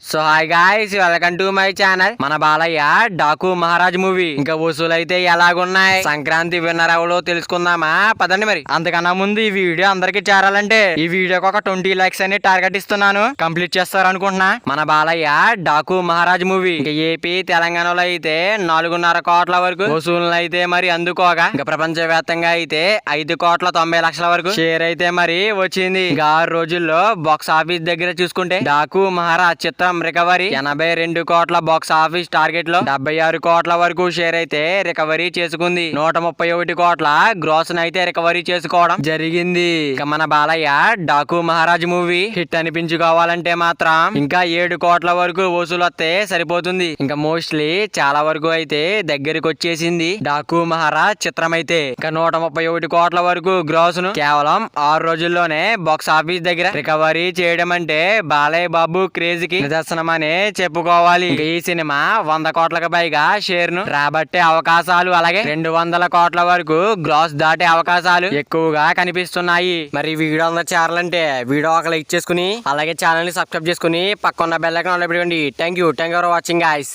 So hi guys, welcome to my channel. మన Balayya Daaku Maharaj movie ఇంకా వసూలైతే ఎలాగున్నాయి, Sankranti winner ఎవరో తెలుసుకుందామా? పదండి. మరి అంతకన్నా ముందు ఈ వీడియో అందరికి చేరాలంటే ఈ వీడియోకి ఒక 20 లైక్స్ అని టార్గెట్ ఇస్తున్నాను. కంప్లీట్ చేస్తారు అనుకుంటున్నా. మన బాలయ్య డాకు మహారాజ్ మూవీ ఇంకా ఏపీ తెలంగాణలో అయితే 4.5 కోట్ల వరకు వసూలు అయితే మరి అందుకోగా, ఇంకా ప్రపంచ వ్యాప్తంగా అయితే 5,90,00,000 వరకు షేర్ అయితే మరి వచ్చింది. ఇంకా 6 రోజుల్లో బాక్స్ ఆఫీస్ దగ్గర చూసుకుంటే డాకు మహారాజ్ చిత్రం రికవరీ 82 కోట్ల బాక్స్ ఆఫీస్ టార్గెట్ లో 76 కోట్ల వరకు షేర్ అయితే రికవరీ చేసుకుంది. 131 కోట్ల గ్రోస్ అయితే రికవరీ చేసుకోవడం జరిగింది. ఇక మన బాలయ్య డాకు మహారాజ్ మూవీ హిట్ అనిపించుకోవాలంటే మాత్రం ఇంకా 7 కోట్ల వరకు వసూలు వస్తే సరిపోతుంది. ఇంకా మోస్ట్లీ చాలా వరకు అయితే దగ్గరికి వచ్చేసింది డాకు మహారాజ్ చిత్రం అయితే. ఇంకా 131 కోట్ల వరకు గ్రోస్ ను కేవలం 6 రోజుల్లోనే బాక్స్ ఆఫీస్ దగ్గర రికవరీ చేయడం అంటే బాలయ్య బాబు క్రేజ్ కి నిదర్శనమనే చెప్పుకోవాలి. ఈ సినిమా 100 కోట్లకు పైగా షేర్ ను రాబట్టే అవకాశాలు, అలాగే 200 కోట్ల వరకు గ్రాస్ దాటే అవకాశాలు ఎక్కువగా కనిపిస్తున్నాయి. మరి వీడియో అందరూ చేరాలంటే వీడియో ఒక లైక్ చేసుకుని అలాగే ఛానల్ ని సబ్స్క్రైబ్ చేసుకుని పక్కన బెల్ ఐకాన్ ఆన్ లో పెట్టుకోండి. Thank you for watching guys.